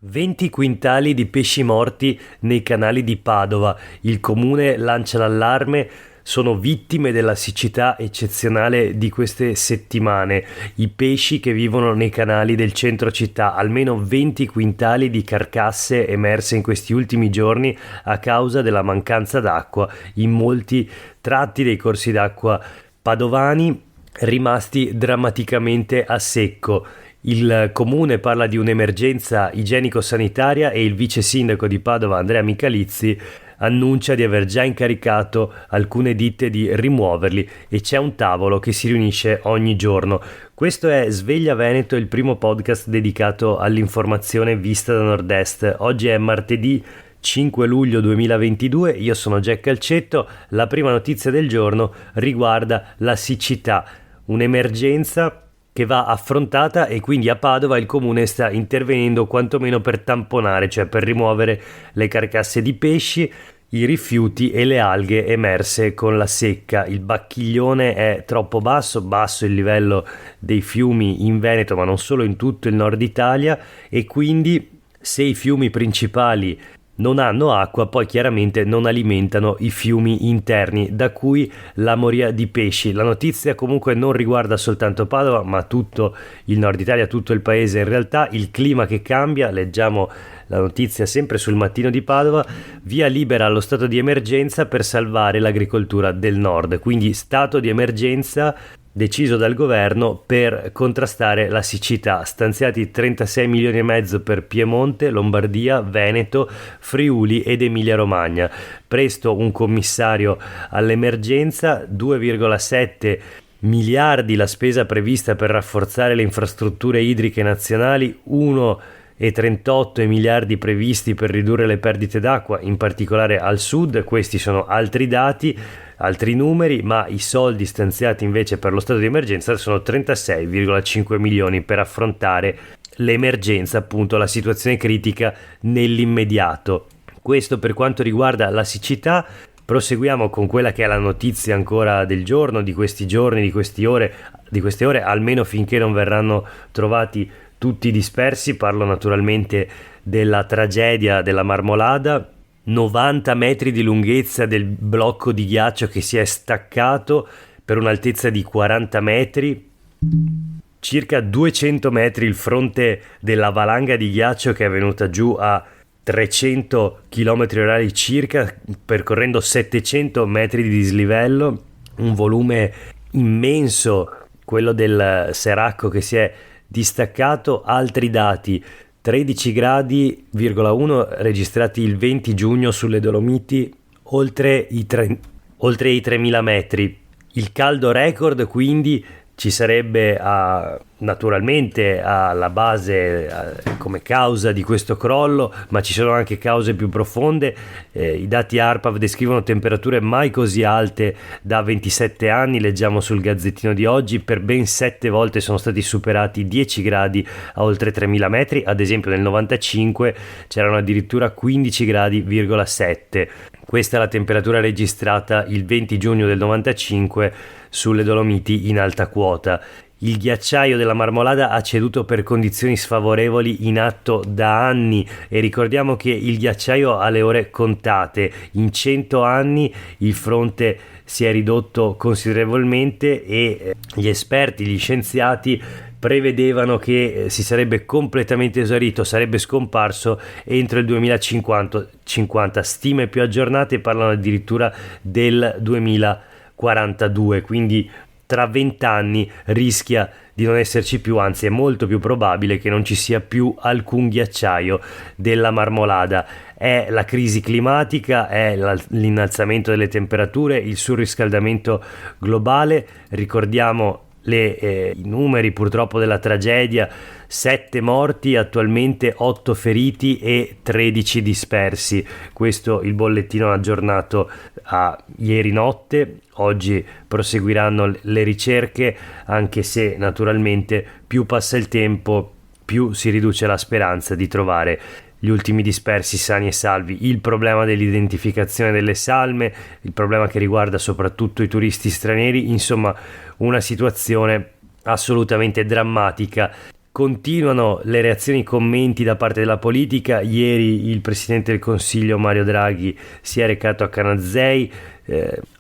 20 quintali di pesci morti nei canali di Padova. Il comune lancia l'allarme. Sono vittime della siccità eccezionale di queste settimane. I pesci che vivono nei canali del centro città, almeno 20 quintali di carcasse emerse in questi ultimi giorni a causa della mancanza d'acqua in molti tratti dei corsi d'acqua padovani, rimasti drammaticamente a secco. Il comune parla di un'emergenza igienico-sanitaria e il vice sindaco di Padova, Andrea Michalizzi, annuncia di aver già incaricato alcune ditte di rimuoverli e c'è un tavolo che si riunisce ogni giorno. Questo è Sveglia Veneto, il primo podcast dedicato all'informazione vista da Nord-Est. Oggi è martedì 5 luglio 2022, io sono Jack Calcetto. La prima notizia del giorno riguarda la siccità, un'emergenza che va affrontata e quindi a Padova il comune sta intervenendo quantomeno per tamponare, cioè per rimuovere le carcasse di pesci, i rifiuti e le alghe emerse con la secca. Il Bacchiglione è troppo basso il livello dei fiumi in Veneto, ma non solo, in tutto il nord Italia, e quindi se i fiumi principali non hanno acqua, poi chiaramente non alimentano i fiumi interni, da cui la moria di pesci. La notizia comunque non riguarda soltanto Padova, ma tutto il nord Italia, tutto il paese in realtà. Il clima che cambia, leggiamo la notizia sempre sul Mattino di Padova, via libera allo stato di emergenza per salvare l'agricoltura del nord, quindi stato di emergenza deciso dal governo per contrastare la siccità. Stanziati 36 milioni e mezzo per Piemonte, Lombardia, Veneto, Friuli ed Emilia Romagna. Presto un commissario all'emergenza, 2,7 miliardi la spesa prevista per rafforzare le infrastrutture idriche nazionali, 1,38 miliardi previsti per ridurre le perdite d'acqua, in particolare al sud. Questi sono altri dati, altri numeri, ma i soldi stanziati invece per lo stato di emergenza sono 36,5 milioni per affrontare l'emergenza, appunto la situazione critica nell'immediato. Questo per quanto riguarda la siccità. Proseguiamo con quella che è la notizia ancora del giorno, di questi giorni, di queste ore, almeno finché non verranno trovati tutti dispersi. Parlo naturalmente della tragedia della Marmolada. 90 metri di lunghezza del blocco di ghiaccio che si è staccato per un'altezza di 40 metri, circa 200 metri il fronte della valanga di ghiaccio che è venuta giù a 300 km/h circa, percorrendo 700 metri di dislivello, un volume immenso, quello del Seracco che si è distaccato. Altri dati: 13 gradi,1 registrati il 20 giugno sulle Dolomiti, oltre i 3.000 metri. Il caldo record quindi ci sarebbe naturalmente alla base come causa di questo crollo, ma ci sono anche cause più profonde. I dati ARPAV descrivono temperature mai così alte da 27 anni, leggiamo sul Gazzettino di oggi. Per ben 7 volte sono stati superati 10 gradi a oltre 3.000 metri, ad esempio nel 95 c'erano addirittura 15 gradi,7. Questa è la temperatura registrata il 20 giugno del 95 sulle Dolomiti in alta quota. Il ghiacciaio della Marmolada ha ceduto per condizioni sfavorevoli in atto da anni, e ricordiamo che il ghiacciaio ha le ore contate. In 100 anni il fronte si è ridotto considerevolmente e gli esperti, gli scienziati prevedevano che si sarebbe completamente esaurito, sarebbe scomparso entro il 2050. Stime più aggiornate parlano addirittura del 2042, quindi tra 20 anni rischia di non esserci più, anzi è molto più probabile che non ci sia più alcun ghiacciaio della Marmolada. È la crisi climatica, è l'innalzamento delle temperature, il surriscaldamento globale. Ricordiamo i numeri purtroppo della tragedia: 7 morti attualmente, 8 feriti e 13 dispersi. Questo il bollettino aggiornato a ieri notte. Oggi proseguiranno le ricerche, anche se naturalmente più passa il tempo più si riduce la speranza di trovare gli ultimi dispersi sani e salvi. Il problema dell'identificazione delle salme, il problema che riguarda soprattutto i turisti stranieri, insomma una situazione assolutamente drammatica. Continuano le reazioni e i commenti da parte della politica. Ieri il Presidente del Consiglio Mario Draghi si è recato a Canazei.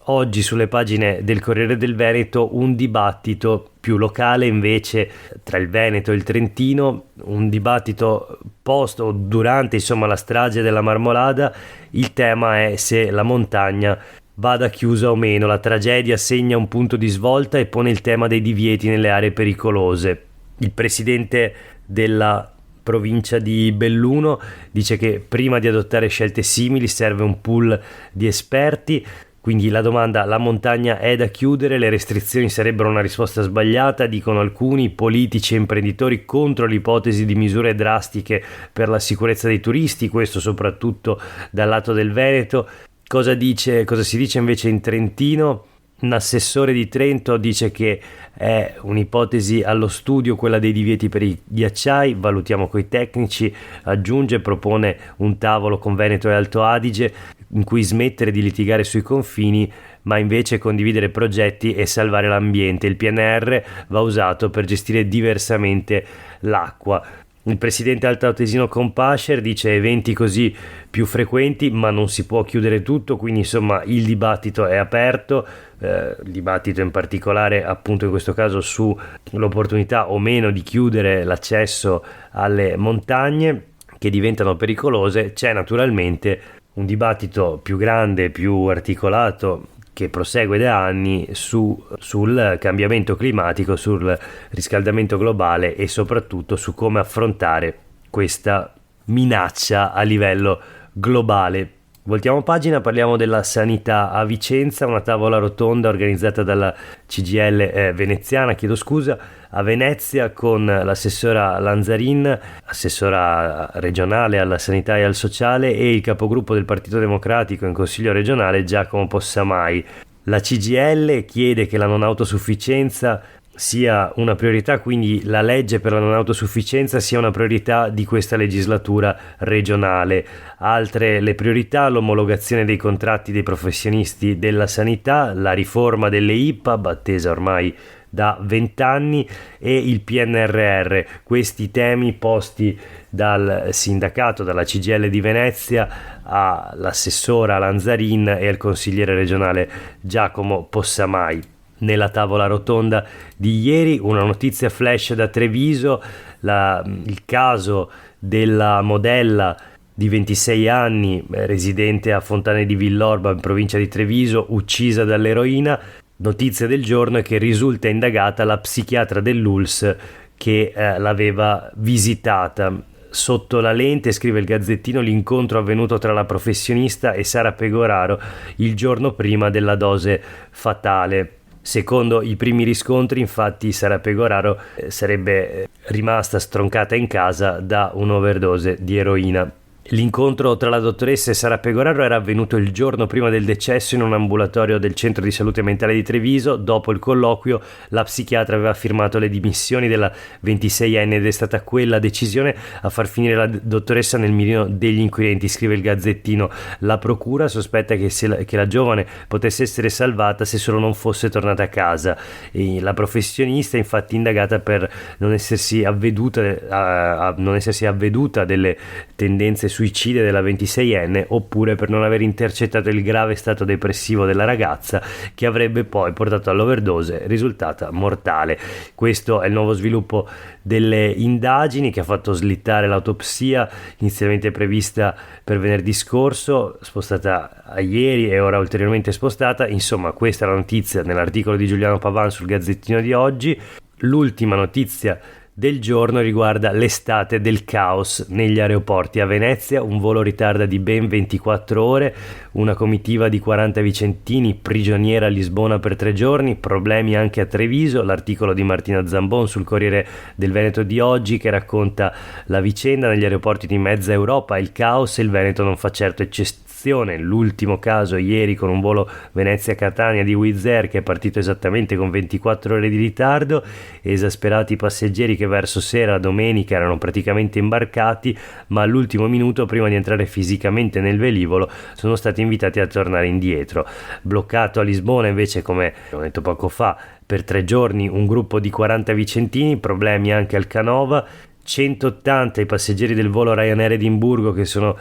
Oggi sulle pagine del Corriere del Veneto un dibattito più locale invece tra il Veneto e il Trentino, un dibattito post o durante la strage della Marmolada. Il tema è se la montagna vada chiusa o meno. La tragedia segna un punto di svolta e pone il tema dei divieti nelle aree pericolose. Il presidente della provincia di Belluno dice che prima di adottare scelte simili serve un pool di esperti. Quindi la domanda: la montagna è da chiudere? Le restrizioni sarebbero una risposta sbagliata, dicono alcuni politici e imprenditori contro l'ipotesi di misure drastiche per la sicurezza dei turisti, questo soprattutto dal lato del Veneto. Cosa si dice invece in Trentino? Un assessore di Trento dice che è un'ipotesi allo studio quella dei divieti per i ghiacciai, valutiamo coi tecnici, aggiunge, propone un tavolo con Veneto e Alto Adige in cui smettere di litigare sui confini ma invece condividere progetti e salvare l'ambiente. Il PNR va usato per gestire diversamente l'acqua. Il presidente altoatesino Compascer dice eventi così più frequenti, ma non si può chiudere tutto, quindi il dibattito è aperto, il dibattito in particolare appunto in questo caso sull'opportunità o meno di chiudere l'accesso alle montagne che diventano pericolose. C'è naturalmente un dibattito più grande, più articolato, che prosegue da anni sul cambiamento climatico, sul riscaldamento globale e soprattutto su come affrontare questa minaccia a livello globale. Voltiamo pagina, parliamo della sanità a Vicenza. Una tavola rotonda organizzata dalla CGIL veneziana, a Venezia, con l'assessora Lanzarin, assessora regionale alla sanità e al sociale, e il capogruppo del Partito Democratico in Consiglio regionale Giacomo Possamai. La CGIL chiede che la non autosufficienza sia una priorità, quindi la legge per la non autosufficienza sia una priorità di questa legislatura regionale. Altre le priorità: l'omologazione dei contratti dei professionisti della sanità, la riforma delle IPAB attesa ormai da 20 anni e il PNRR. Questi temi posti dal sindacato, dalla CGIL di Venezia, all'assessora Lanzarin e al consigliere regionale Giacomo Possamai. Nella tavola rotonda di ieri una notizia flash da Treviso, il caso della modella di 26 anni, residente a Fontane di Villorba in provincia di Treviso, uccisa dall'eroina. Notizia del giorno è che risulta indagata la psichiatra dell'ULSS che l'aveva visitata. Sotto la lente, scrive il Gazzettino, l'incontro avvenuto tra la professionista e Sara Pegoraro il giorno prima della dose fatale. Secondo i primi riscontri, infatti, Sara Pegoraro sarebbe rimasta stroncata in casa da un'overdose di eroina. L'incontro tra la dottoressa e Sara Pegoraro era avvenuto il giorno prima del decesso in un ambulatorio del centro di salute mentale di Treviso. Dopo il colloquio la psichiatra aveva firmato le dimissioni della 26enne ed è stata quella decisione a far finire la dottoressa nel mirino degli inquirenti, scrive il Gazzettino. La procura sospetta che la giovane potesse essere salvata se solo non fosse tornata a casa. E la professionista è infatti indagata per non essersi avveduta delle tendenze suicide della 26enne, oppure per non aver intercettato il grave stato depressivo della ragazza che avrebbe poi portato all'overdose risultata mortale. Questo è il nuovo sviluppo delle indagini che ha fatto slittare l'autopsia inizialmente prevista per venerdì scorso, spostata a ieri e ora ulteriormente spostata. Insomma, questa è la notizia nell'articolo di Giuliano Pavan sul Gazzettino di oggi. L'ultima notizia del giorno riguarda l'estate del caos negli aeroporti. A Venezia un volo ritarda di ben 24 ore, una comitiva di 40 vicentini prigioniera a Lisbona per 3 giorni, problemi anche a Treviso. L'articolo di Martina Zambon sul Corriere del Veneto di oggi che racconta la vicenda negli aeroporti di mezza Europa, il caos, e il Veneto non fa certo eccezione. cancellazione, l'ultimo caso ieri con un volo Venezia-Catania di Wizz Air che è partito esattamente con 24 ore di ritardo, esasperati passeggeri che verso sera domenica erano praticamente imbarcati, ma all'ultimo minuto, prima di entrare fisicamente nel velivolo, sono stati invitati a tornare indietro. Bloccato a Lisbona invece, come ho detto poco fa, per 3 giorni un gruppo di 40 vicentini, problemi anche al Canova, 180 i passeggeri del volo Ryanair Edimburgo che sono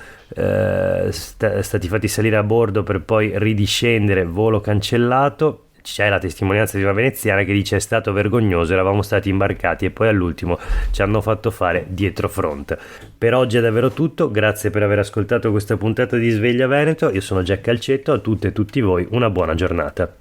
stati fatti salire a bordo per poi ridiscendere, volo cancellato. C'è la testimonianza di una veneziana che dice: è stato vergognoso, eravamo stati imbarcati e poi all'ultimo ci hanno fatto fare dietro front. Per oggi è davvero tutto, grazie per aver ascoltato questa puntata di Sveglia Veneto, io sono Jack Calcetto, a tutte e tutti voi una buona giornata.